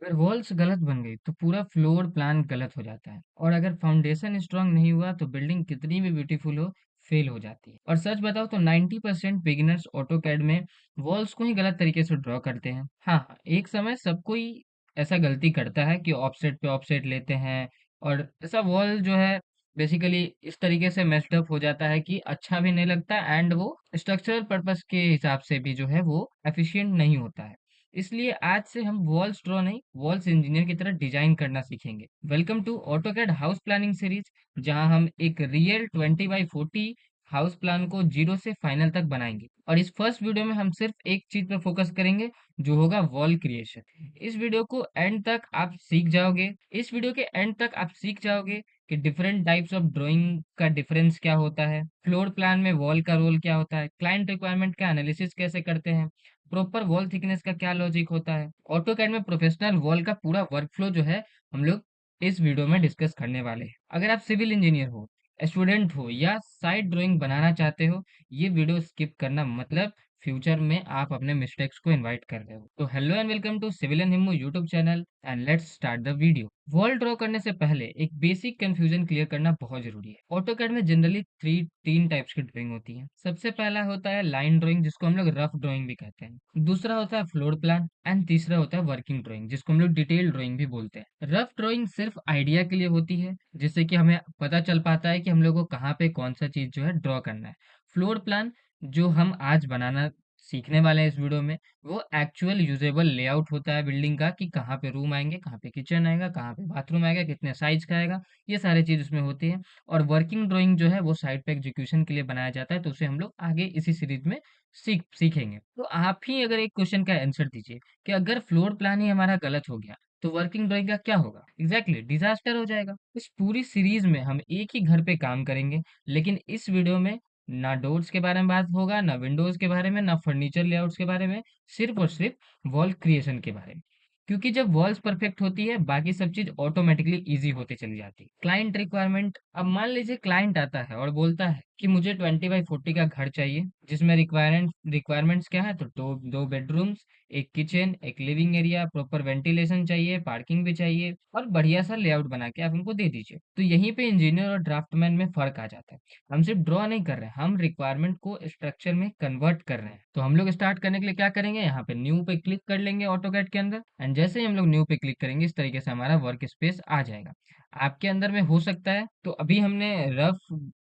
अगर वॉल्स गलत बन गई तो पूरा फ्लोर प्लान गलत हो जाता है, और अगर फाउंडेशन स्ट्रांग नहीं हुआ तो बिल्डिंग कितनी भी ब्यूटीफुल हो, फेल हो जाती है। और सच बताओ तो 90% बिगिनर्स ऑटोकैड में वॉल्स को ही गलत तरीके से ड्रॉ करते हैं। हाँ हाँ, एक समय सब कोई ऐसा गलती करता है कि ऑफसेट पे ऑफसेट लेते हैं, और ऐसा वॉल जो है बेसिकली इस तरीके से मेस्ड अप हो जाता है कि अच्छा भी नहीं लगता, एंड वो स्ट्रक्चरल पर्पस के हिसाब से भी जो है वो एफिशिएंट नहीं होता है। इसलिए आज से हम वॉल्स ड्रॉ नहीं, वॉल्स इंजीनियर की तरह डिजाइन करना सीखेंगे। Welcome to AutoCAD house planning series, जहां हम एक रियल 20x40 हाउस प्लान को जीरो से फाइनल तक बनाएंगे। और इस फर्स्ट वीडियो में हम सिर्फ एक चीज पर फोकस करेंगे, जो होगा वॉल क्रिएशन। इस वीडियो को एंड तक आप सीख जाओगे इस वीडियो के एंड तक आप सीख जाओगे कि डिफरेंट टाइप्स ऑफ ड्राइंग का डिफरेंस क्या होता है, फ्लोर प्लान में वॉल का रोल क्या होता है, क्लाइंट रिक्वायरमेंट का एनालिसिस कैसे करते हैं, प्रॉपर वॉल थिकनेस का क्या लॉजिक होता है। ऑटोकैड में प्रोफेशनल वॉल का पूरा वर्कफ्लो जो है हम लोग इस वीडियो में डिस्कस करने वाले हैं। अगर आप सिविल इंजीनियर हो, स्टूडेंट हो या साइड ड्राइंग बनाना चाहते हो, ये वीडियो स्किप करना मतलब फ्यूचर में आप अपने मिस्टेक्स को इनवाइट कर रहे हो। तो hello and welcome to civil and Himmu YouTube channel, and let's start the video. Wall draw करने से पहले एक बेसिक कंफ्यूजन क्लियर करना बहुत जरूरी है। ऑटोकैड में जनरली तीन टाइप्स की ड्राइंग होती है। सबसे पहला होता है लाइन ड्राइंग, जिसको हम लोग रफ ड्राइंग भी कहते हैं। दूसरा होता है फ्लोर प्लान, एंड तीसरा होता है वर्किंग ड्राइंग, जिसको हम लोग डिटेल ड्राइंग भी बोलते हैं। रफ ड्राइंग सिर्फ आइडिया के लिए होती है, जिससे कि हमें पता चल पाता है कि हम लोग को कहाँ पे कौन सा चीज जो है ड्रॉ करना है। फ्लोर प्लान, जो हम आज बनाना सीखने वाले हैं इस वीडियो में, वो एक्चुअल यूजेबल लेआउट होता है बिल्डिंग का, कि कहाँ पे रूम आएंगे, कहाँ पे किचन आएगा, कहाँ पे बाथरूम आएगा, कितने साइज का आएगा, ये सारी चीज उसमें होती है। और वर्किंग ड्राइंग जो है वो साइड पे एग्जीक्यूशन के लिए बनाया जाता है, तो उसे हम लोग आगे इसी सीरीज में सीखेंगे। तो आप ही अगर एक क्वेश्चन का आंसर दीजिए कि अगर फ्लोर प्लान ही हमारा गलत हो गया तो वर्किंग ड्राइंग का क्या होगा। एग्जैक्टली, डिजास्टर हो जाएगा। इस पूरी सीरीज में हम एक ही घर पे काम करेंगे, लेकिन इस वीडियो में ना डोर्स के बारे में बात होगा, ना विंडोज के बारे में, ना फर्नीचर लेआउट्स के बारे में, सिर्फ और सिर्फ वॉल क्रिएशन के बारे में। क्योंकि जब वॉल्स परफेक्ट होती है, बाकी सब चीज ऑटोमेटिकली इजी होते चली जाती है। क्लाइंट रिक्वायरमेंट, अब मान लीजिए क्लाइंट आता है और बोलता है कि मुझे 20x40 का घर चाहिए, जिसमें रिक्वायरमेंट्स क्या है, तो दो बेडरूम्स, एक किचन, एक लिविंग एरिया, प्रॉपर वेंटिलेशन चाहिए, पार्किंग भी चाहिए, और बढ़िया सा लेआउट बना के आप उनको दे दीजिए। तो यहीं पे इंजीनियर और ड्राफ्टमैन में फर्क आ जाता है। हम सिर्फ ड्रॉ नहीं कर रहे हैं, हम रिक्वायरमेंट को स्ट्रक्चर में कन्वर्ट कर रहे हैं। तो हम लोग स्टार्ट करने के लिए क्या करेंगे, यहाँ पे न्यू पे क्लिक कर लेंगे ऑटोकैड के अंदर, एंड जैसे ही हम लोग न्यू पे क्लिक करेंगे, इस तरीके से हमारा वर्क स्पेस आ जाएगा। आपके अंदर में हो सकता है, तो अभी हमने रफ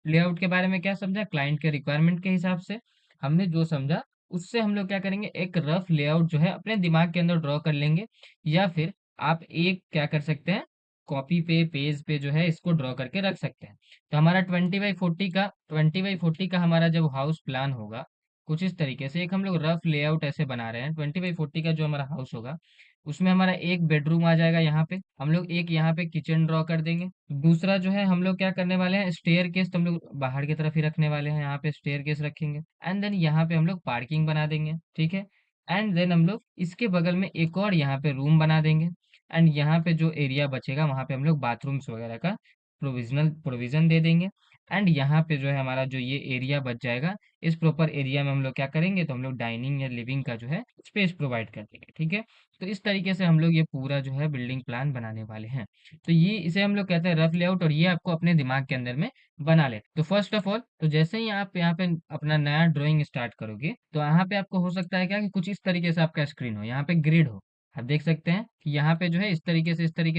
लेआउट के बारे में क्या समझा, क्लाइंट के रिक्वायरमेंट के हिसाब से हमने जो समझा, उससे हम लोग क्या करेंगे, एक रफ लेआउट जो है अपने दिमाग के अंदर ड्रॉ कर लेंगे। या फिर आप एक क्या कर सकते हैं, कॉपी पे पेज पे जो है इसको ड्रॉ करके रख सकते हैं। तो हमारा 20x40 का हमारा जब हाउस प्लान होगा, कुछ इस तरीके से एक हम लोग रफ लेआउट ऐसे बना रहे हैं। 20x40 का जो हमारा हाउस होगा, उसमें हमारा एक बेडरूम आ जाएगा, यहाँ पे हम लोग एक यहाँ पे किचन ड्रॉ कर देंगे। दूसरा जो है हम लोग क्या करने वाले हैं, स्टेयर केस तो हम लोग बाहर की तरफ ही रखने वाले हैं, यहाँ पे स्टेयर केस रखेंगे। एंड देन यहाँ पे हम लोग पार्किंग बना देंगे, ठीक है। एंड देन हम लोग इसके बगल में एक और यहाँ पे रूम बना देंगे। एंड यहाँ पे जो एरिया बचेगा, वहाँ पे हम लोग बाथरूम्स वगैरह का प्रोविजन दे देंगे। एंड यहाँ पे जो है हमारा जो ये एरिया बच जाएगा, इस प्रॉपर एरिया में हम लोग क्या करेंगे, तो हम लोग डाइनिंग या लिविंग का जो है स्पेस प्रोवाइड कर देंगे, ठीक है। तो इस तरीके से हम लोग ये पूरा जो है बिल्डिंग प्लान बनाने वाले हैं। तो ये इसे हम लोग कहते हैं रफ लेआउट, और ये आपको अपने दिमाग के अंदर में बना ले। तो फर्स्ट ऑफ ऑल, तो जैसे ही आप यहाँ पे अपना नया ड्राइंग स्टार्ट करोगे, तो यहाँ पे आपको हो सकता है क्या कि कुछ इस तरीके से आपका स्क्रीन हो, यहाँ पे ग्रिड हो। आप देख सकते हैं कि यहाँ पे जो है इस तरीके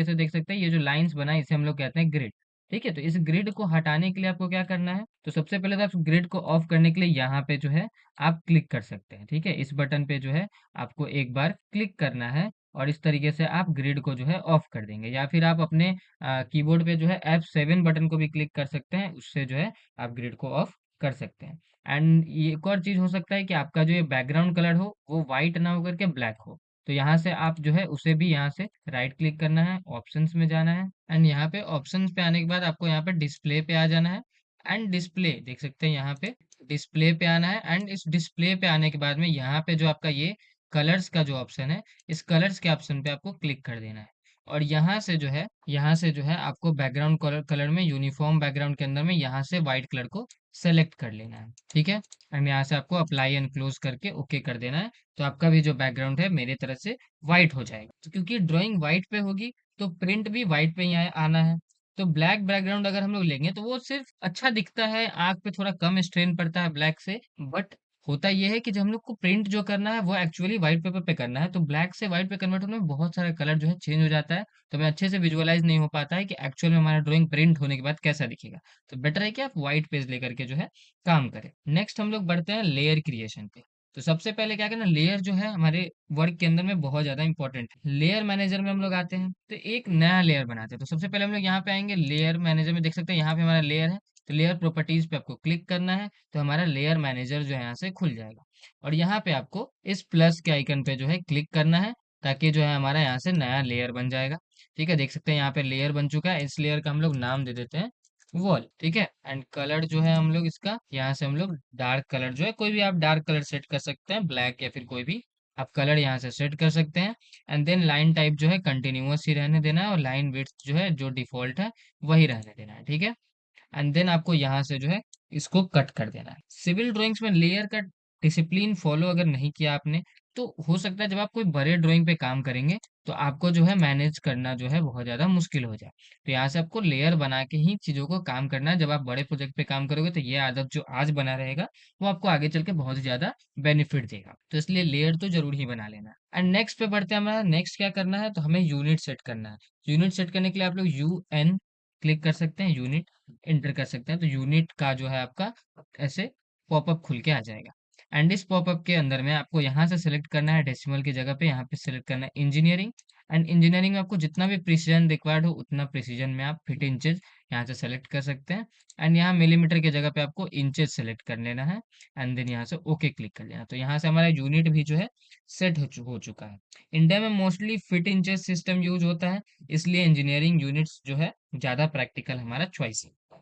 से देख सकते हैं, ये जो लाइंस बना है इसे हम लोग कहते हैं ग्रिड। ठीक है, तो इस ग्रिड को हटाने के लिए आपको क्या करना है, तो सबसे पहले तो आप ग्रिड को ऑफ करने के लिए यहाँ पे जो है आप क्लिक कर सकते हैं, ठीक है। इस बटन पे जो है आपको एक बार क्लिक करना है, और इस तरीके से आप ग्रिड को जो है ऑफ कर देंगे। या फिर आप अपने कीबोर्ड पे जो है F7 बटन को भी क्लिक कर सकते हैं, उससे जो है आप ग्रिड को ऑफ कर सकते हैं। एंड ये एक और चीज हो सकता है कि आपका जो ये बैकग्राउंड कलर हो वो व्हाइट ना होकर के ब्लैक हो। तो यहाँ से आप जो है उसे भी यहाँ से राइट क्लिक करना है, ऑप्शंस में जाना है, एंड यहाँ पे ऑप्शंस पे आने के बाद आपको यहाँ पे डिस्प्ले पे आ जाना है। एंड डिस्प्ले देख सकते हैं, यहाँ पे डिस्प्ले पे आना है। एंड इस डिस्प्ले पे आने के बाद में यहाँ पे जो आपका ये कलर्स का जो ऑप्शन है, इस कलर्स के ऑप्शन पे आपको क्लिक कर देना है। और यहाँ से जो है आपको बैकग्राउंड कलर में यूनिफॉर्म बैकग्राउंड के अंदर में यहाँ से व्हाइट कलर को सेलेक्ट कर लेना है, ठीक है। एंड यहाँ से आपको अप्लाई एंड क्लोज करके ओके कर देना है। तो आपका भी जो बैकग्राउंड है मेरे तरफ से वाइट हो जाएगा। तो क्योंकि ड्राइंग वाइट पे होगी तो प्रिंट भी वाइट पे ही आना है। तो ब्लैक बैकग्राउंड अगर हम लोग लेंगे तो वो सिर्फ अच्छा दिखता है, आंख पे थोड़ा कम स्ट्रेन पड़ता है ब्लैक से, बट होता ये है कि जब हम लोग को प्रिंट जो करना है वो एक्चुअली व्हाइट पेपर पे करना है, तो ब्लैक से व्हाइट पे कन्वर्ट होने में बहुत सारा कलर जो है चेंज हो जाता है। तो हमें अच्छे से विजुअलाइज नहीं हो पाता है कि एक्चुअल में हमारा ड्राइंग प्रिंट होने के बाद कैसा दिखेगा। तो बेटर है कि आप व्हाइट पेज लेकर के जो है काम करें। नेक्स्ट हम लोग बढ़ते हैं लेयर क्रिएशन पे। तो सबसे पहले क्या करना, लेयर जो है हमारे वर्क के अंदर में बहुत ज्यादा इंपॉर्टेंट है। लेयर मैनेजर में हम लोग आते हैं तो एक नया लेयर बनाते हैं। तो सबसे पहले हम लोग यहाँ पे आएंगे, लेयर मैनेजर में देख सकते हैं यहाँ पे हमारा लेयर है। तो लेयर प्रॉपर्टीज पे आपको क्लिक करना है, तो हमारा लेयर मैनेजर जो है यहाँ से खुल जाएगा। और यहाँ पे आपको इस प्लस के आइकन पे जो है क्लिक करना है, ताकि जो है हमारा यहाँ से नया लेयर बन जाएगा। ठीक है, देख सकते हैं यहाँ पे लेयर बन चुका है। इस लेयर का हम लोग नाम दे देते हैं वॉल, ठीक है। एंड कलर जो है हम लोग इसका यहाँ से हम लोग डार्क कलर जो है, कोई भी आप डार्क कलर सेट कर सकते हैं, ब्लैक या फिर कोई भी आप कलर यहाँ से सेट कर सकते हैं। एंड देन लाइन टाइप जो है कंटिन्यूअस ही रहने देना है, और लाइन विड्थ जो है जो डिफॉल्ट है वही रहने देना है, ठीक है। एंड देन आपको यहाँ से जो है इसको कट कर देना है। सिविल ड्राइंग्स में लेयर का डिसिप्लिन फॉलो अगर नहीं किया आपने, तो हो सकता है जब आप कोई बड़े ड्राइंग पे काम करेंगे तो आपको जो है मैनेज करना जो है बहुत ज़्यादा मुश्किल हो जाए। तो यहाँ से आपको लेयर बना के ही चीज़ों को काम करना है। जब आप बड़े प्रोजेक्ट पे काम करोगे तो ये आदत जो आज बना रहेगा वो आपको आगे चल के बहुत ज़्यादा बेनिफिट देगा। तो इसलिए लेयर तो जरूर ही बना लेना है। एंड नेक्स्ट पे बढ़ते हैं, हमारा नेक्स्ट क्या करना है, तो हमें यूनिट सेट करना है। यूनिट सेट करने के लिए आप लोग UN क्लिक कर सकते हैं, यूनिट एंटर कर सकते हैं। तो यूनिट का जो है आपका ऐसे पॉपअप खुल के आ जाएगा। एंड इस पॉपअप के अंदर में आपको यहाँ से सिलेक्ट करना है डेसिमल की जगह पे यहाँ पे सिलेक्ट करना है इंजीनियरिंग। एंड इंजीनियरिंग में आपको जितना भी प्रिसीजन रिक्वायर्ड हो उतना प्रिसीजन में आप फिट इंचेस यहाँ से सेलेक्ट कर सकते हैं। एंड यहाँ मिलीमीटर की जगह पे आपको इंचेस सेलेक्ट कर लेना है। एंड देन यहाँ से ओके क्लिक कर लेना। तो यहाँ से हमारा यूनिट भी जो है सेट हो चुका है। इंडिया में mostly fit inches system use होता है, इसलिए इंजीनियरिंग यूनिट्स जो है ज़्यादा प्रैक्टिकल हमारा चॉइस है।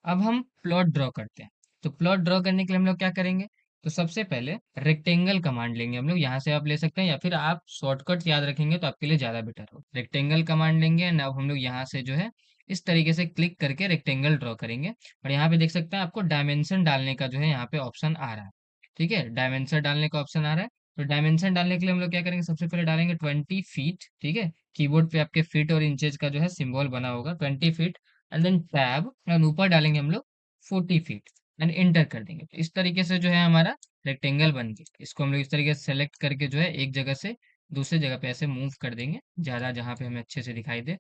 अब हम प्लॉट ड्रॉ करते हैं। तो प्लॉट ड्रॉ करने के लिए हम लोग क्या करेंगे, तो सबसे पहले रेक्टेंगल कमांड लेंगे हम लोग। यहाँ से आप ले सकते हैं या फिर आप शॉर्टकट याद रखेंगे तो आपके लिए ज़्यादा बेटर हो। रेक्टेंगल कमांड लेंगे एंड अब हम लोग यहाँ से जो है इस तरीके से क्लिक करके रेक्टेंगल ड्रॉ करेंगे। और यहाँ पे देख सकते हैं आपको डायमेंशन डालने का जो है यहाँ पे ऑप्शन आ रहा है, ठीक है। डायमेंशन डालने का ऑप्शन आ रहा है। तो डायमेंशन डालने के लिए हम लोग क्या करेंगे, सबसे पहले डालेंगे 20 फीट, ठीक है। कीबोर्ड पे आपके फीट और इंचेज का जो है सिंबल बना होगा 20 feet. And then tab and ऊपर डालेंगे हम लोग 40 फीट एंड इंटर कर देंगे। तो इस तरीके से जो है हमारा रेक्टेंगल बन गया। इसको हम लोग इस तरीके से सेलेक्ट करके जो है एक जगह से दूसरे जगह पे ऐसे मूव कर देंगे, ज़्यादा जहाँ पे हमें अच्छे से दिखाई दे।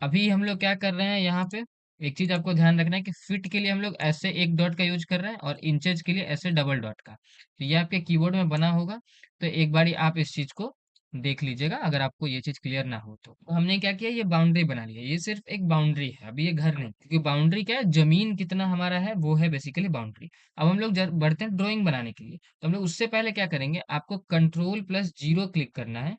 अभी हम लोग क्या कर रहे हैं यहाँ पे, एक चीज आपको ध्यान रखना है कि फिट के लिए हम लोग ऐसे एक डॉट का यूज कर रहे हैं और इंचेज के लिए ऐसे डबल डॉट का। तो ये आपके कीबोर्ड में बना होगा, तो एक बारी आप इस चीज को देख लीजिएगा अगर आपको ये चीज क्लियर ना हो तो हमने क्या किया, ये बाउंड्री बना लिया। ये सिर्फ एक बाउंड्री है, अभी ये घर नहीं, क्योंकि बाउंड्री क्या है, जमीन कितना हमारा है वो है बेसिकली बाउंड्री। अब हम लोग बढ़ते हैं ड्राइंग बनाने के लिए। तो हम लोग उससे पहले क्या करेंगे, आपको कंट्रोल+0 क्लिक करना है।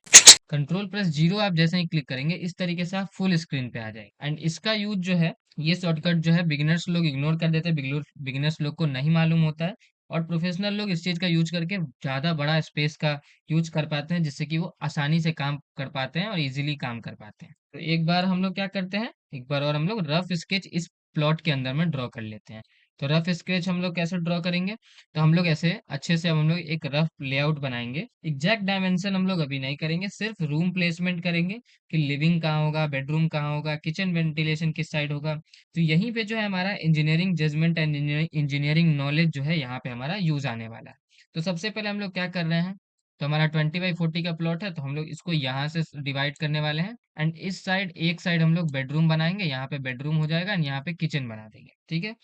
कंट्रोल+0 आप जैसे ही क्लिक करेंगे इस तरीके से आप फुल स्क्रीन पे आ जाएंगे। एंड इसका यूज जो है, ये शॉर्टकट जो है बिगिनर्स लोग इग्नोर कर देते हैं, बिगिनर्स लोग को नहीं मालूम होता है। और प्रोफेशनल लोग इस चीज का यूज करके ज्यादा बड़ा स्पेस का यूज कर पाते हैं, जिससे कि वो आसानी से काम कर पाते हैं और इजीली काम कर पाते हैं। तो एक बार हम लोग क्या करते हैं, एक बार और हम लोग रफ स्केच इस प्लॉट के अंदर में ड्रॉ कर लेते हैं। तो रफ स्केच हम लोग कैसे ड्रॉ करेंगे, तो हम लोग ऐसे अच्छे से हम लोग एक रफ लेआउट बनाएंगे। एग्जैक्ट डायमेंशन हम लोग अभी नहीं करेंगे, सिर्फ रूम प्लेसमेंट करेंगे कि लिविंग कहाँ होगा, बेडरूम कहाँ होगा, किचन वेंटिलेशन किस साइड होगा। तो यहीं पे जो है हमारा engineering judgment and engineering knowledge जो है यहाँ पे हमारा यूज आने वाला है। तो सबसे पहले हम लोग क्या कर रहे हैं, तो हमारा 20x40 का प्लॉट है, तो हम लोग इसको यहाँ से डिवाइड करने वाले हैं। एंड इस साइड एक साइड हम लोग बेडरूम बनाएंगे, यहाँ पे बेडरूम हो जाएगा एंड यहाँ पे किचन बना देंगे, ठीक है।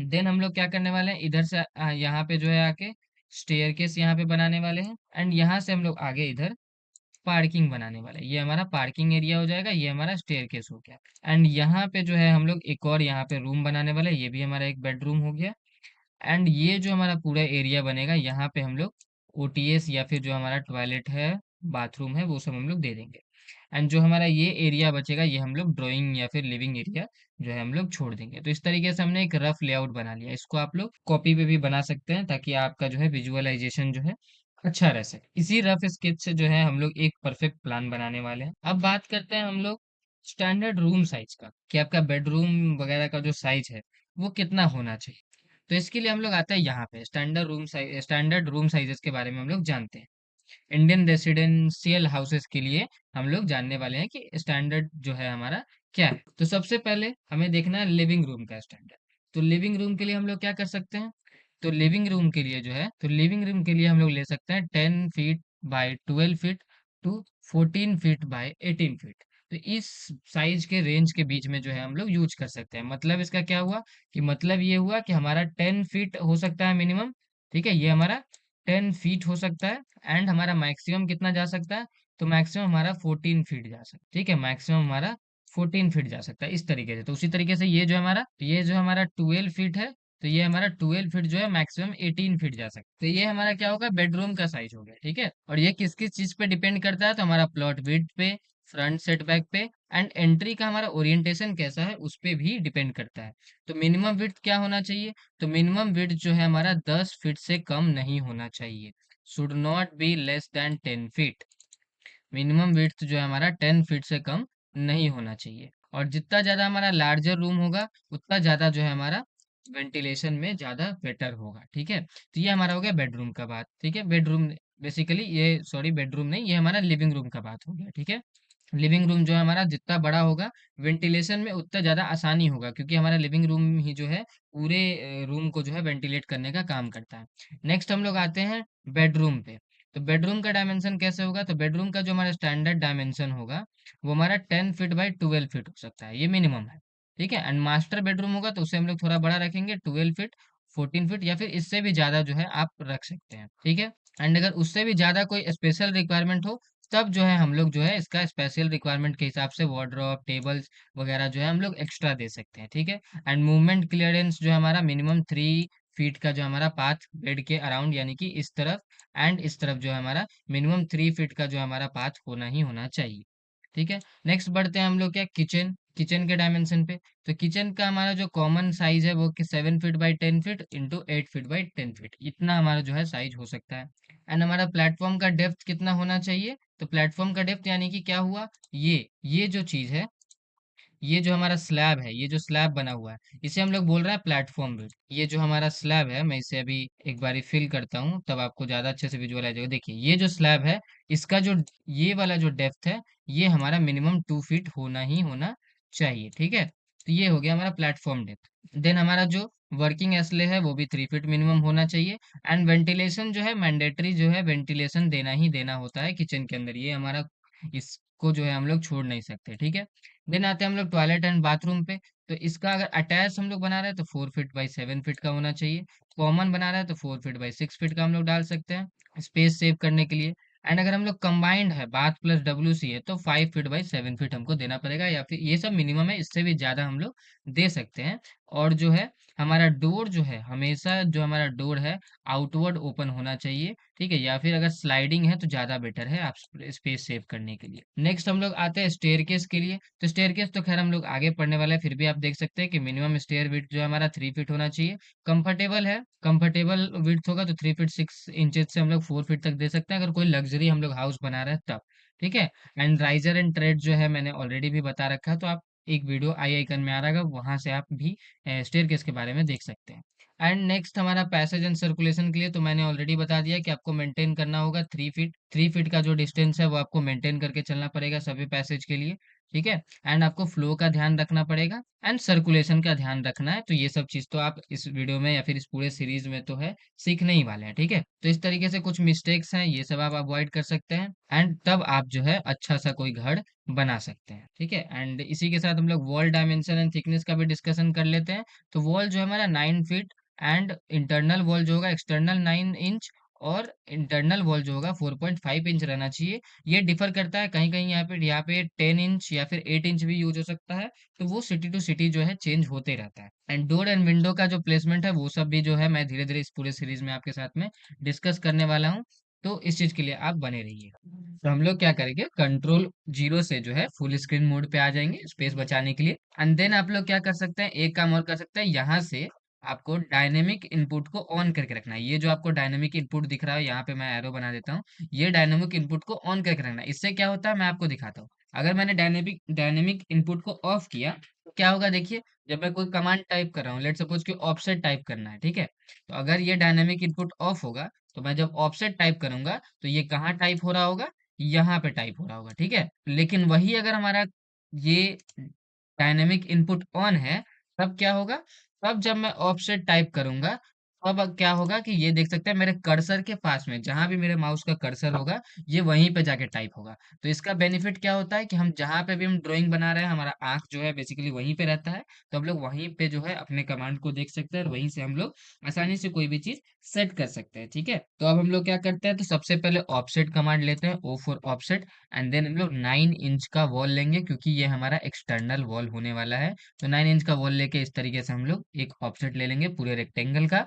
देन हम लोग क्या करने वाले हैं, इधर से यहाँ पे जो है आके स्टेयरकेस यहाँ पे बनाने वाले हैं। एंड यहाँ से हम लोग आगे इधर पार्किंग बनाने वाले हैं। ये हमारा पार्किंग एरिया हो जाएगा, ये हमारा स्टेयरकेस हो गया। एंड यहाँ पे जो है हम लोग एक और यहाँ पे रूम बनाने वाले हैं, ये भी हमारा एक बेडरूम हो गया। एंड ये जो हमारा पूरा एरिया बनेगा यहाँ पे हम लोग OTS या फिर जो हमारा टॉयलेट है, बाथरूम है, वो सब हम लोग दे देंगे। एंड जो हमारा ये एरिया बचेगा ये हम लोग ड्राइंग या फिर लिविंग एरिया जो है हम लोग छोड़ देंगे। तो इस तरीके से हमने एक रफ लेआउट बना लिया। इसको आप लोग कॉपी पे भी बना सकते हैं ताकि आपका जो है विजुअलाइजेशन जो है अच्छा रह सके। इसी रफ स्केच से जो है हम लोग एक परफेक्ट प्लान बनाने वाले हैं। अब बात करते हैं हम लोग स्टैंडर्ड रूम साइज का, कि आपका बेडरूम वगैरह का जो साइज है वो कितना होना चाहिए। तो इसके लिए हम लोग आते हैं यहाँ पे स्टैंडर्ड रूम साइजेस के बारे में हम लोग जानते हैं। इंडियन रेसिडेंशियल हाउसेस के लिए हम लोग जानने वाले हैं कि स्टैंडर्ड जो है हमारा क्या है। तो सबसे पहले हमें देखना है लिविंग रूम का स्टैंडर्ड। तो लिविंग रूम के लिए हम लोग क्या कर सकते हैं, तो लिविंग रूम के लिए जो है, तो लिविंग रूम के लिए हम लोग ले सकते हैं 10 feet by 12 feet to 14 feet by 18 feet. तो इस साइज के रेंज के बीच में जो है हम लोग यूज कर सकते हैं। मतलब इसका क्या हुआ, कि मतलब ये हुआ कि हमारा 10 फीट हो सकता है मिनिमम, ठीक है, ये हमारा 10 फीट हो सकता है। एंड हमारा मैक्सिमम कितना जा सकता है, तो मैक्सिमम हमारा 14 फीट जा सकता है, ठीक है, मैक्सिमम हमारा 14 फीट जा सकता है इस तरीके से। तो उसी तरीके से ये जो हमारा 12 फीट है, तो ये हमारा 12 फीट जो है मैक्सिमम 18 फीट जा सकता है। तो ये हमारा क्या होगा, बेडरूम का साइज हो गया, ठीक है। और ये किस किस चीज पे डिपेंड करता है, तो हमारा प्लॉट विड्थ पे, फ्रंट सेटबैक पे, एंड एंट्री का हमारा ओरिएंटेशन कैसा है उस पे भी डिपेंड करता है। तो मिनिमम विड्थ क्या होना चाहिए, तो मिनिमम विड्थ जो है हमारा 10 फीट से कम नहीं होना चाहिए, should not be less than 10 feet. Minimum width जो है हमारा 10 फीट से कम नहीं होना चाहिए। और जितना ज्यादा हमारा लार्जर रूम होगा, उतना ज्यादा जो है हमारा वेंटिलेशन में ज्यादा बेटर होगा, ठीक है। तो ये हमारा हो गया बेडरूम का बात, ठीक है। बेडरूम बेसिकली ये, सॉरी बेडरूम नहीं, ये हमारा लिविंग रूम का बात हो गया, ठीक है। लिविंग रूम जो है हमारा जितना बड़ा होगा, वेंटिलेशन में उतना ज़्यादा आसानी होगा, क्योंकि हमारा लिविंग रूम ही जो है पूरे रूम को जो है वेंटिलेट करने का काम करता है। नेक्स्ट हम लोग आते हैं बेडरूम पे। तो बेडरूम का डायमेंशन कैसे होगा, तो बेडरूम का जो हमारा स्टैंडर्ड डायमेंशन होगा, वो हमारा 10 फीट बाई 12 फीट हो सकता है, ये मिनिमम है, ठीक है। एंड मास्टर बेडरूम होगा तो उसे हम लोग थोड़ा बड़ा रखेंगे, 12 फीट, 14 फीट, या फिर इससे भी ज़्यादा जो है आप रख सकते हैं, ठीक है। एंड अगर उससे भी ज़्यादा कोई स्पेशल रिक्वायरमेंट हो, तब जो है हम लोग जो है इसका स्पेशल रिक्वायरमेंट के हिसाब से वार्डरोब, टेबल्स वगैरह जो है हम लोग एक्स्ट्रा दे सकते हैं, ठीक है। एंड मूवमेंट क्लियरेंस जो है हमारा मिनिमम 3 फीट का जो हमारा पाथ बेड के अराउंड, यानी कि इस तरफ एंड इस तरफ जो है हमारा मिनिमम 3 फीट का जो है हमारा पाथ होना ही होना चाहिए, ठीक है। नेक्स्ट बढ़ते हैं हम लोग क्या, किचन, किचन के डायमेंशन पे। तो किचन का हमारा जो कॉमन साइज है वो कि 7 feet by 10 feet into 8 feet by 10 feet, इतना हमारा जो है साइज हो सकता है। एंड हमारा प्लेटफॉर्म का डेप्थ कितना होना चाहिए, तो प्लेटफॉर्म का डेप्थ यानी कि क्या हुआ, ये जो चीज है, ये जो हमारा स्लैब है, ये जो स्लैब बना हुआ है, इसे हम लोग बोल रहे हैं प्लेटफॉर्म विड्थ। ये जो हमारा स्लैब है, मैं इसे अभी एक बारी फिल करता हूँ तब आपको ज्यादा अच्छे से विजुअलाइज होगा। देखिए ये जो स्लैब है, इसका जो ये वाला जो डेप्थ है, ये हमारा मिनिमम 2 फीट होना ही होना चाहिए, ठीक है। तो ये हो गया हमारा प्लेटफॉर्म डेप्थ। देन हमारा जो वर्किंग एस्ले है वो भी 3 फीट मिनिमम होना चाहिए। एंड वेंटिलेशन जो है मैंडेटरी जो है, वेंटिलेशन देना ही देना होता है किचन के अंदर, ये हमारा, इसको जो है हम लोग छोड़ नहीं सकते, ठीक है। देन आते हैं हम लोग टॉयलेट एंड बाथरूम पे। तो इसका अगर अटैच हम लोग बना रहे हैं तो 4 फीट बाई 7 फीट का होना चाहिए। कॉमन बना रहे हैं तो 4 फीट बाई 6 फीट का हम लोग डाल सकते हैं स्पेस सेव करने के लिए। एंड अगर हम लोग कंबाइंड है, बाथ प्लस WC है, तो 5 फीट बाई 7 फीट हमको देना पड़ेगा, या फिर ये सब मिनिमम है, इससे भी ज्यादा हम लोग दे सकते हैं। और जो है हमारा डोर जो है, हमेशा जो हमारा डोर है आउटवर्ड ओपन होना चाहिए, ठीक है। या फिर अगर स्लाइडिंग है तो ज्यादा बेटर है आप स्पेस सेव करने के लिए। नेक्स्ट हम लोग आते हैं स्टेयरकेस के लिए। तो स्टेयरकेस तो खैर हम लोग आगे पढ़ने वाले हैं, फिर भी आप देख सकते हैं कि मिनिमम स्टेयर विड्थ जो है हमारा 3 फीट होना चाहिए। कंफर्टेबल है, कंफर्टेबल विड्थ होगा तो 3 फीट 6 इंचेस से हम लोग 4 फीट तक दे सकते हैं, अगर कोई लग्जरी हम लोग हाउस बना रहे हैं तब, ठीक है। एंड राइजर एंड ट्रेड जो है मैंने ऑलरेडी भी बता रखा है, तो आप एक वीडियो आई आइकन में आ रहा है, वहां से आप भी स्टेयरकेस के बारे में देख सकते हैं। एंड नेक्स्ट हमारा पैसेज एंड सर्कुलेशन के लिए तो मैंने ऑलरेडी बता दिया कि आपको मेंटेन करना होगा 3 फीट, 3 फीट का जो डिस्टेंस है वो आपको मेंटेन करके चलना पड़ेगा सभी पैसेज के लिए, ठीक है। एंड आपको फ्लो का ध्यान रखना पड़ेगा एंड सर्कुलेशन का ध्यान रखना है। तो ये सब चीज तो आप इस वीडियो में या फिर इस पूरे सीरीज में तो है सीखने ही वाले हैं, ठीक है। तो इस तरीके से कुछ मिस्टेक्स हैं, ये सब आप अवॉइड कर सकते हैं, एंड तब आप जो है अच्छा सा कोई घर बना सकते हैं, ठीक है। एंड इसी के साथ हम लोग वॉल डायमेंशन एंड थिकनेस का भी डिस्कशन कर लेते हैं। तो वॉल जो है हमारा 9 फीट, एंड इंटरनल वॉल जो होगा एक्सटर्नल 9 इंच, और इंटरनल वॉल जो होगा 4.5 इंच रहना चाहिए। ये डिफर करता है, कहीं कहीं यहाँ पे 10 इंच या फिर 8 इंच भी यूज हो सकता है। तो वो सिटी टू सिटी जो है चेंज होते रहता है। एंड डोर एंड विंडो का जो प्लेसमेंट है वो सब भी जो है मैं धीरे धीरे इस पूरे सीरीज में आपके साथ में डिस्कस करने वाला हूँ। तो इस चीज के लिए आप बने रहिएगा। तो हम लोग क्या करेंगे, कंट्रोल 0 से जो है फुल स्क्रीन मोड पे आ जाएंगे स्पेस बचाने के लिए। एंड देन आप लोग क्या कर सकते हैं, एक काम और कर सकते हैं, यहाँ से आपको डायनेमिक इनपुट को ऑन करके रखना है। ये जो आपको डायनेमिक इनपुट दिख रहा है, यहाँ पे मैं एरो बना देता हूँ, ये डायनेमिक इनपुट को ऑन करके रखना है। इससे क्या होता है मैं आपको दिखाता हूँ। अगर मैंने डायनेमिक डायनेमिक इनपुट को ऑफ किया, क्या होगा देखिए, जब मैं कोई कमांड टाइप कर रहा हूँ, लेट सपोज कि ऑफसेट टाइप करना है, ठीक है, तो अगर ये डायनेमिक इनपुट ऑफ होगा, तो मैं जब ऑफसेट टाइप करूंगा तो ये कहाँ टाइप हो रहा होगा, यहाँ पे टाइप हो रहा होगा, ठीक है। लेकिन वही अगर हमारा ये डायनेमिक इनपुट ऑन है, तब क्या होगा, तब जब मैं ऑफसेट टाइप करूंगा, अब क्या होगा कि ये देख सकते हैं मेरे कर्सर के पास में, जहां भी मेरे माउस का कर्सर होगा, ये वहीं पे जाके टाइप होगा। तो इसका बेनिफिट क्या होता है कि हम जहां पे भी हम ड्राइंग बना रहे हैं, हमारा आंख जो है बेसिकली वहीं पे रहता है, तो हम लोग वहीं पे जो है अपने कमांड को देख सकते हैं, और वहीं से हम लोग आसानी से कोई भी चीज सेट कर सकते हैं, ठीक है। तो अब हम लोग क्या करते हैं, तो सबसे पहले ऑफसेट कमांड लेते हैं, O for offset, and then हम लोग 9 इंच का वॉल लेंगे, क्योंकि ये हमारा एक्सटर्नल वॉल होने वाला है। तो 9 इंच का वॉल लेके इस तरीके से हम लोग एक ऑफसेट ले लेंगे पूरे रेक्टेंगल का,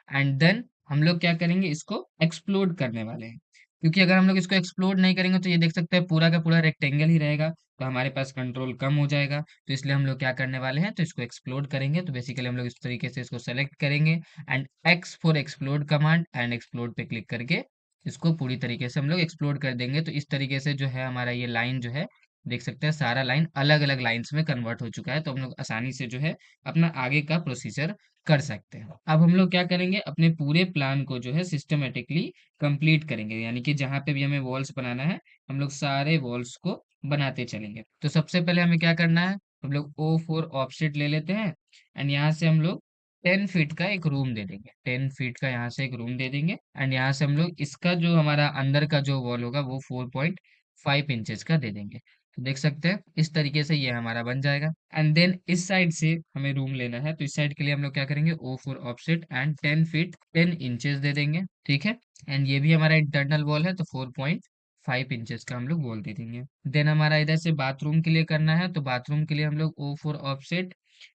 एंड देन हम लोग क्या करेंगे, इसको एक्सप्लोड करने वाले हैं। क्योंकि अगर हम लोग इसको एक्सप्लोड नहीं करेंगे तो ये देख सकते हैं पूरा का पूरा रेक्टेंगल ही रहेगा, तो हमारे पास कंट्रोल कम हो जाएगा। तो इसलिए हम लोग क्या करने वाले हैं, तो इसको एक्सप्लोड करेंगे। तो बेसिकली हम लोग इस तरीके से इसको सेलेक्ट करेंगे, and x for explode command, and explode पे क्लिक करके इसको पूरी तरीके से हम लोग एक्सप्लोड कर देंगे। तो इस तरीके से जो है हमारा ये लाइन जो है, देख सकते हैं सारा लाइन अलग अलग लाइंस में कन्वर्ट हो चुका है। तो हम लोग आसानी से जो है अपना आगे का प्रोसीजर कर सकते हैं। अब हम लोग क्या करेंगे, अपने पूरे प्लान को जो है सिस्टमेटिकली कंप्लीट करेंगे, यानी कि जहां पे भी हमें वॉल्स बनाना है, हम लोग सारे वॉल्स को बनाते चलेंगे। तो सबसे पहले हमें क्या करना है, हम लोग ओ फोर ऑफसेट ले लेते हैं, एंड यहाँ से हम लोग 10 फीट का एक रूम दे देंगे, 10 फीट का यहाँ से एक रूम दे देंगे, एंड यहाँ से हम लोग इसका जो हमारा अंदर का जो वॉल होगा वो 4.5 इंचेस का दे देंगे। तो देख सकते हैं इस तरीके से ये हमारा बन जाएगा। एंड देन इस साइड से हमें रूम लेना है, तो इस साइड के लिए हम लोग क्या करेंगे, o four offset and 10 feet 10 inches दे देंगे, ठीक है। एंड ये भी हमारा इंटरनल वॉल है, तो 4.5 इंचेस का हम लोग वॉल दे देंगे। देन हमारा इधर से बाथरूम के लिए करना है, तो बाथरूम के लिए हम लोग O four offset,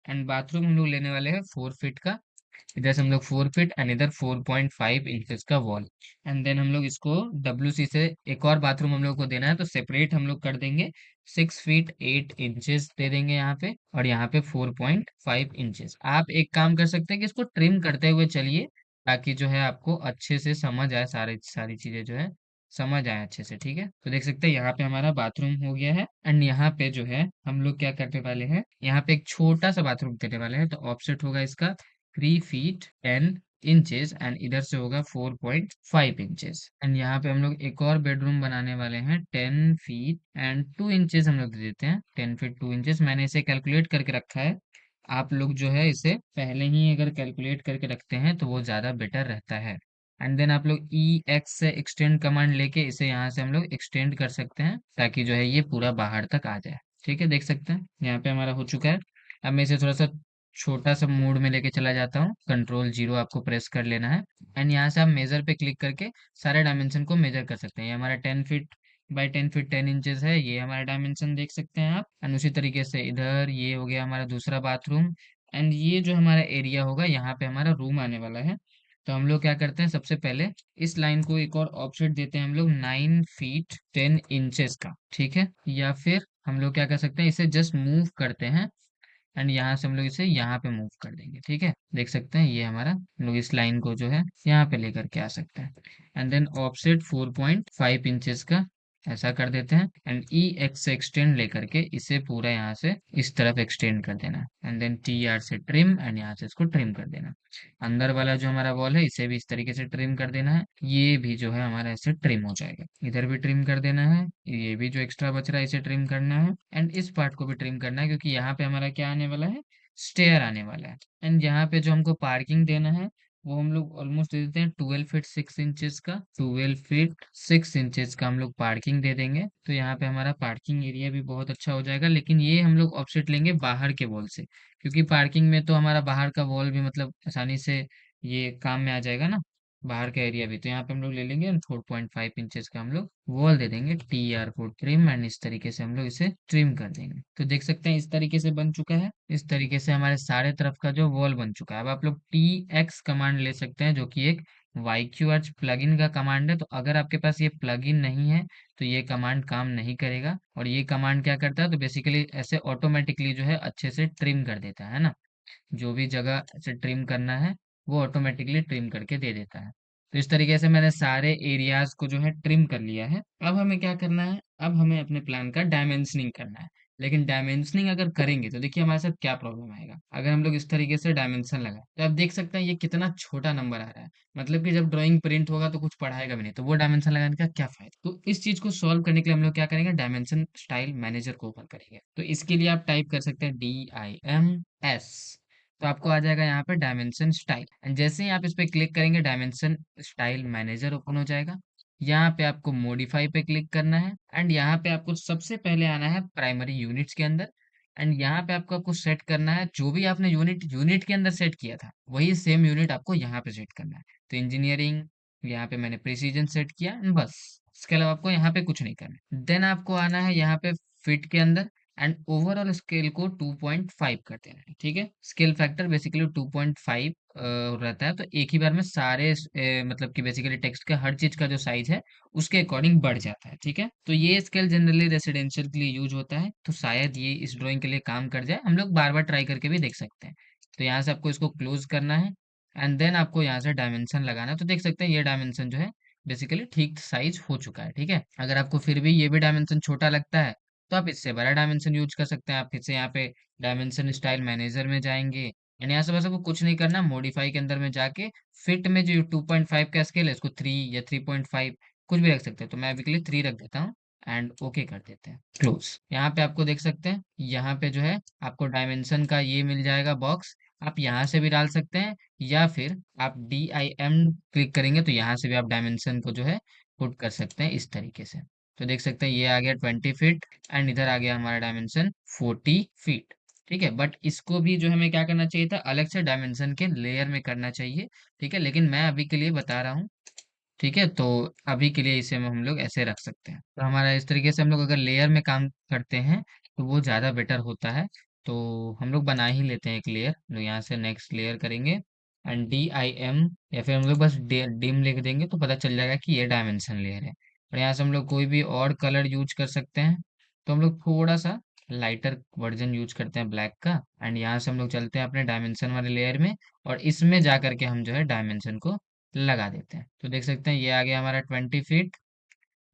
and bathroom हम लोग लेने वाले हैं 4 फीट का। इधर से हम लोग 4 फीट एंड इधर 4.5 इंचेस का वॉल। एंड देन हम लोग इसको WC से एक और बाथरूम हम लोग को देना है, तो सेपरेट हम लोग कर देंगे, 6 फीट 8 इंचेस दे देंगे यहाँ पे, और यहाँ पे 4.5 इंचेस। आप एक काम कर सकते हैं कि इसको ट्रिम करते हुए चलिए, ताकि जो है आपको अच्छे से समझ आए, सारी सारी चीजें जो है समझ आए अच्छे से, ठीक है। तो देख सकते हैं यहाँ पे हमारा बाथरूम हो गया है, एंड यहाँ पे जो है हम लोग क्या करने वाले हैं, यहाँ पे एक छोटा सा बाथरूम देने वाले हैं। तो ऑफसेट होगा इसका 3 फीट 10 इंचेस, एंड इधर से होगा 4.5 इंचेस। एंड यहाँ पे हम लोग एक और बेडरूम बनाने वाले हैं, 10 फीट एंड 2 इंचेस हम लोग दे देते हैं, 10 फीट 2 इंचेस। मैंने इसे कैलकुलेट करके रखा है, आप लोग जो है इसे पहले ही अगर कैलकुलेट करके रखते हैं तो वो ज़्यादा बेटर रहता है। एंड देन आप लोग EX से एक्सटेंड कमांड लेके इसे यहाँ से हम लोग एक्सटेंड कर सकते हैं, ताकि जो है ये पूरा बाहर तक आ जाए, ठीक है। देख सकते हैं यहाँ पे हमारा हो चुका है। अब मैं इसे थोड़ा सा छोटा सा मोड में लेके चला जाता हूँ, कंट्रोल 0 आपको प्रेस कर लेना है, एंड यहाँ से आप मेजर पे क्लिक करके सारे डायमेंशन को मेजर कर सकते हैं। ये हमारा 10 फीट बाई 10 फीट 10 इंचेस है, ये हमारा डायमेंशन देख सकते हैं आप। एंड उसी तरीके से इधर ये हो गया हमारा दूसरा बाथरूम, एंड ये जो हमारा एरिया होगा यहाँ पे हमारा रूम आने वाला है। तो हम लोग क्या करते हैं, सबसे पहले इस लाइन को एक और ऑप्शन देते हैं हम लोग 9 फीट 10 इंचेस का, ठीक है। या फिर हम लोग क्या कर सकते हैं, इसे जस्ट मूव करते हैं, एंड यहाँ से हम लोग इसे यहाँ पे मूव कर देंगे, ठीक है। देख सकते हैं ये हमारा, हम लोग इस लाइन को जो है यहाँ पे लेकर के आ सकते हैं। एंड देन ऑफसेट 4.5 इंचेस का ऐसा कर देते हैं, एंड EX से एक्सटेंड लेकर के इसे पूरा यहाँ से इस तरफ एक्सटेंड कर देना है। एंड देन TR से ट्रिम, एंड यहाँ से इसको ट्रिम कर देना। अंदर वाला जो हमारा वॉल है इसे भी इस तरीके से ट्रिम कर देना है, ये भी जो है हमारा ऐसे ट्रिम हो जाएगा। इधर भी ट्रिम कर देना है, ये भी जो एक्स्ट्रा बच रहा है इसे ट्रिम करना है, एंड इस पार्ट को भी ट्रिम करना है, क्योंकि यहाँ पे हमारा क्या आने वाला है, स्टेयर आने वाला है। एंड यहाँ पे जो हमको पार्किंग देना है, वो हम लोग ऑलमोस्ट दे देते हैं 12 फीट 6 इंचेस का, 12 फीट 6 इंचेस का हम लोग पार्किंग दे देंगे। तो यहाँ पे हमारा पार्किंग एरिया भी बहुत अच्छा हो जाएगा, लेकिन ये हम लोग ऑफसेट लेंगे बाहर के वॉल से, क्योंकि पार्किंग में तो हमारा बाहर का वॉल भी मतलब आसानी से ये काम में आ जाएगा ना, बाहर का एरिया भी। तो यहाँ पे हम लोग ले लेंगे 4.5 इंचेस का हम लोग वॉल दे देंगे, TR फॉर ट्रिम, एंड इस तरीके से हम लोग इसे ट्रिम कर देंगे। तो देख सकते हैं इस तरीके से बन चुका है, इस तरीके से हमारे सारे तरफ का जो वॉल बन चुका है। अब आप लोग TX कमांड ले सकते हैं, जो कि एक YQH प्लगइन का कमांड है। तो अगर आपके पास ये प्लगइन नहीं है तो ये कमांड काम नहीं करेगा। और ये कमांड क्या करता है, तो बेसिकली ऐसे ऑटोमेटिकली जो है अच्छे से ट्रिम कर देता है ना, जो भी जगह से ट्रिम करना है वो ऑटोमेटिकली ट्रिम करके दे देता है। तो इस तरीके से मैंने सारे एरियाज को जो है ट्रिम कर लिया है। अब हमें क्या करना है, अब हमें अपने प्लान का डायमेंशनिंग करना है। लेकिन डायमेंशनिंग अगर करेंगे तो देखिए हमारे साथ क्या प्रॉब्लम आएगा। अगर हम लोग इस तरीके से डायमेंशन लगाएं तो आप देख सकते हैं ये कितना छोटा नंबर आ रहा है। मतलब कि जब ड्राइंग प्रिंट होगा तो कुछ पढ़ाएगा भी नहीं, तो वो डायमेंशन लगाने का क्या फायदा। तो इस चीज को सॉल्व करने के लिए हम लोग क्या करेंगे, डायमेंशन स्टाइल मैनेजर को ओपन करेंगे। तो इसके लिए आप टाइप कर सकते हैं DIMS। तो आपको आ जाएगा यहाँ पे डायमेंशन स्टाइल, एंड जैसे ही आप इस पे क्लिक करेंगे डायमेंशन स्टाइल मैनेजर ओपन हो जाएगा। यहाँ पे आपको मॉडिफाई पे क्लिक करना है, एंड यहाँ पे आपको सबसे पहले आना है प्राइमरी यूनिट्स के अंदर। एंड यहाँ पे आपको सेट करना है जो भी आपने यूनिट यूनिट के अंदर सेट किया था वही सेम यूनिट आपको यहाँ पे सेट करना है। तो इंजीनियरिंग, यहाँ पे मैंने प्रिसीजन सेट किया and बस। इसके अलावा आपको यहाँ पे कुछ नहीं करना। देन आपको आना है यहाँ पे फिट के अंदर, एंड ओवरऑल स्केल को 2.5 कर देना है। ठीक है, स्केल फैक्टर बेसिकली 2.5 रहता है, तो एक ही बार में सारे मतलब कि बेसिकली टेक्स्ट का हर चीज का जो साइज है उसके अकॉर्डिंग बढ़ जाता है। ठीक है, तो ये स्केल जनरली रेसिडेंशियल के लिए यूज होता है, तो शायद ये इस ड्राइंग के लिए काम कर जाए। हम लोग बार बार ट्राई करके भी देख सकते हैं। तो यहाँ से आपको इसको क्लोज करना है, एंड देन आपको यहाँ से डायमेंशन लगाना है। तो देख सकते हैं ये डायमेंशन जो है बेसिकली ठीक साइज हो चुका है। ठीक है, अगर आपको फिर भी ये भी डायमेंशन छोटा लगता है तो आप इससे बड़ा डायमेंशन यूज कर सकते हैं। आप फिर से यहाँ पे डायमेंशन स्टाइल मैनेजर में जाएंगे, एंड यहाँ से बस आपको कुछ नहीं करना, मॉडिफाई के अंदर में जाके फिट में जो 2.5 का स्केल है इसको 3 या 3.5 कुछ भी रख सकते हैं। तो मैं अभी के लिए 3 रख देता हूँ, एंड ओके कर देते हैं, क्लोज। यहाँ पे आपको देख सकते हैं यहाँ पे जो है आपको डायमेंशन का ये मिल जाएगा बॉक्स। आप यहाँ से भी डाल सकते हैं, या फिर आप DIM क्लिक करेंगे तो यहाँ से भी आप डायमेंशन को जो है पुट कर सकते हैं इस तरीके से। तो देख सकते हैं ये आ गया 20 फीट, एंड इधर आ गया हमारा डायमेंशन 40 फीट। ठीक है, बट इसको भी जो हमें क्या करना चाहिए था, अलग से डायमेंशन के लेयर में करना चाहिए। ठीक है, लेकिन मैं अभी के लिए बता रहा हूँ। ठीक है, तो अभी के लिए इसे हम लोग ऐसे रख सकते हैं। तो हमारा इस तरीके से हम लोग अगर लेयर में काम करते हैं तो वो ज़्यादा बेटर होता है। तो हम लोग बना ही लेते हैं एक लेयर, जो यहाँ से नेक्स्ट लेयर करेंगे, एंड DIM, या फिर हम लोग बस डिम लिख देंगे तो पता चल जाएगा कि ये डायमेंशन लेयर है। और यहाँ से हम लोग कोई भी और कलर यूज कर सकते हैं। तो हम लोग थोड़ा सा लाइटर वर्जन यूज करते हैं ब्लैक का, एंड यहाँ से हम लोग चलते हैं अपने डायमेंशन वाले लेयर में, और इसमें जा करके हम जो है डायमेंशन को लगा देते हैं। तो देख सकते हैं ये आ गया हमारा 20 फीट,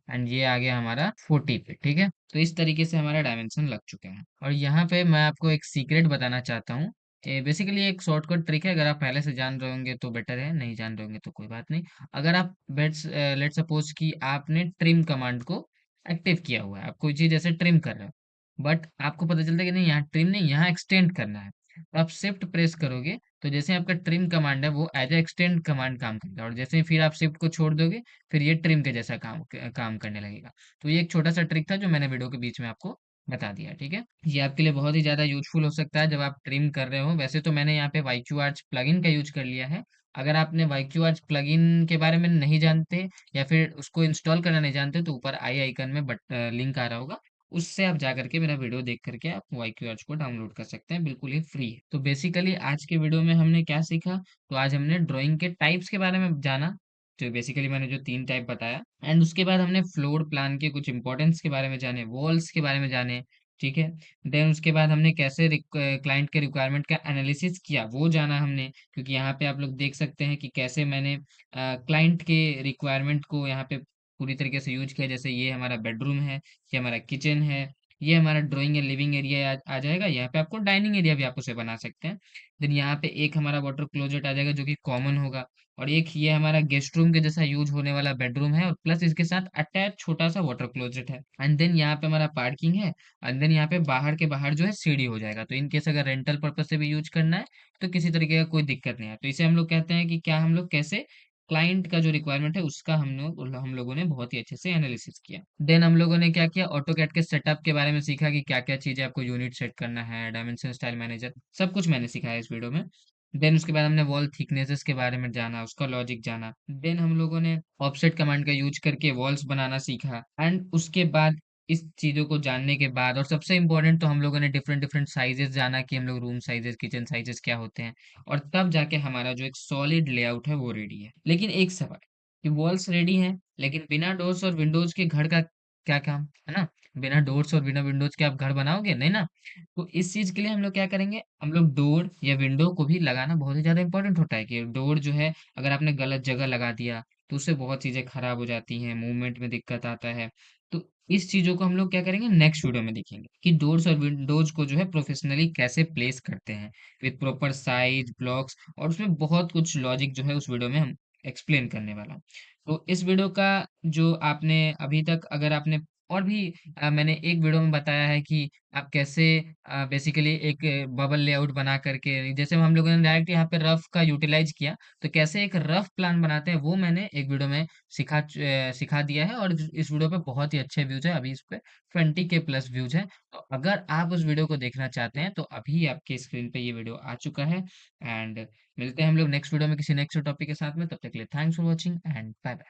एंड ये आ गया हमारा 40 फीट। ठीक है, तो इस तरीके से हमारा डायमेंशन लग चुके हैं। और यहाँ पे मैं आपको एक सीक्रेट बताना चाहता हूँ। बेसिकली एक शॉर्टकट ट्रिक है, अगर आप पहले से जान रहे होंगे तो बेटर है, नहीं जान रहे होंगे तो कोई बात नहीं। अगर आप लेट सपोज कि आपने ट्रिम कमांड को एक्टिव किया हुआ है, आप कोई चीज ऐसे ट्रिम कर रहे हो, बट आपको पता चलता है कि नहीं यहाँ ट्रिम नहीं, यहाँ एक्सटेंड करना है, तो आप शिफ्ट प्रेस करोगे तो जैसे आपका ट्रिम कमांड है वो एज ए एक्सटेंड कमांड काम करेगा, और जैसे ही फिर आप शिफ्ट को छोड़ दोगे फिर ये ट्रिम के जैसा काम करने लगेगा। तो ये एक छोटा सा ट्रिक था जो मैंने वीडियो के बीच में आपको बता दिया। ठीक है, ये आपके लिए बहुत ही ज्यादा यूजफुल हो सकता है जब आप ट्रिम कर रहे हो। वैसे तो मैंने यहाँ पे YQ आर्च प्लगइन का यूज कर लिया है। अगर आपने YQ आर्च प्लगइन के बारे में नहीं जानते या फिर उसको इंस्टॉल करना नहीं जानते तो ऊपर आई आइकन में बट लिंक आ रहा होगा, उससे आप जा करके मेरा वीडियो देख करके आप YQ आर्च को डाउनलोड कर सकते हैं, बिल्कुल ही फ्री है। तो बेसिकली आज के वीडियो में हमने क्या सीखा, तो आज हमने ड्राइंग के टाइप्स के बारे में जाना, तो बेसिकली मैंने जो 3 टाइप बताया, एंड उसके बाद हमने फ्लोर प्लान के कुछ इंपॉर्टेंस के बारे में जाने, वॉल्स के बारे में जाने। ठीक है, देन उसके बाद हमने कैसे क्लाइंट के रिक्वायरमेंट का एनालिसिस किया वो जाना हमने, क्योंकि यहाँ पे आप लोग देख सकते हैं कि कैसे मैंने क्लाइंट के रिक्वायरमेंट को यहाँ पे पूरी तरीके से यूज किया। जैसे ये हमारा बेडरूम है, ये हमारा किचन है, ये हमारा ड्राइंग या लिविंग एरिया आ जाएगा। यहाँ पे आपको डाइनिंग एरिया भी आप उसे बना सकते हैं। देन यहाँ पे एक हमारा वाटर क्लोजेट आ जाएगा जो कि कॉमन होगा, और एक ये हमारा गेस्ट रूम के जैसा यूज होने वाला बेडरूम है, और प्लस इसके साथ अटैच छोटा सा वाटर क्लोजेट है। एंड देन यहाँ पे हमारा पार्किंग है, एंड देन यहाँ पे बाहर के बाहर जो है सीढ़ी हो जाएगा। तो इन केस अगर रेंटल पर्पज से भी यूज करना है तो किसी तरीके का कोई दिक्कत नहीं है। तो इसे हम लोग कहते हैं कि क्या हम लोग कैसे क्लाइंट का जो रिक्वायरमेंट है उसका हम लोगों ने बहुत ही अच्छे से एनालिसिस किया। देन हम लोगों ने क्या किया, ऑटोकैड के सेटअप के बारे में सीखा कि क्या क्या चीजें आपको यूनिट सेट करना है, डायमेंशन स्टाइल मैनेजर, सब कुछ मैंने सिखाया इस वीडियो में। देन उसके बाद हमने वॉल थिकनेसेस के बारे में जाना, उसका लॉजिक जाना। देन हम लोगों ने ऑफसेट कमांड का यूज करके वॉल्स बनाना सीखा, एंड उसके बाद इस चीजों को जानने के बाद, और सबसे इम्पोर्टेंट, तो हम लोगों ने डिफरेंट डिफरेंट साइजेस जाना कि हम लोग रूम साइजेस, किचन साइजेस क्या होते हैं, और तब जाके हमारा जो एक सॉलिड लेआउट है वो रेडी है। लेकिन एक सवाल, कि वॉल्स रेडी हैं लेकिन बिना डोर्स और विंडोज के घर का क्या काम, है ना। बिना डोर्स और बिना विंडोज के आप घर बनाओगे नहीं ना। तो इस चीज के लिए हम लोग क्या करेंगे, हम लोग डोर या विंडो को भी लगाना बहुत ही ज्यादा इंपॉर्टेंट होता है। कि डोर जो है अगर आपने गलत जगह लगा दिया तो उससे बहुत चीजें खराब हो जाती हैं, मूवमेंट में दिक्कत आता है। तो इस चीज़ों को हम लोग क्या करेंगे नेक्स्ट वीडियो में देखेंगे कि डोर्स और विंडोज को जो है प्रोफेशनली कैसे प्लेस करते हैं विद प्रॉपर साइज ब्लॉक्स, और उसमें बहुत कुछ लॉजिक जो है उस वीडियो में हम एक्सप्लेन करने वाला हूँ। तो इस वीडियो का जो आपने अभी तक अगर आपने और भी मैंने एक वीडियो में बताया है कि आप कैसे बेसिकली एक बबल लेआउट बना करके, जैसे हम लोगों ने डायरेक्ट यहाँ पे रफ का यूटिलाइज किया, तो कैसे एक रफ प्लान बनाते हैं वो मैंने एक वीडियो में सिखा दिया है, और इस वीडियो पे बहुत ही अच्छे व्यूज है, अभी इस पे 20K प्लस व्यूज है। तो अगर आप उस वीडियो को देखना चाहते हैं तो अभी आपके स्क्रीन पे ये वीडियो आ चुका है। एंड मिलते हैं हम लोग नेक्स्ट वीडियो में किसी नेक्स्ट टॉपिक के साथ में, तब तक के लिए thanks for watching and bye bye.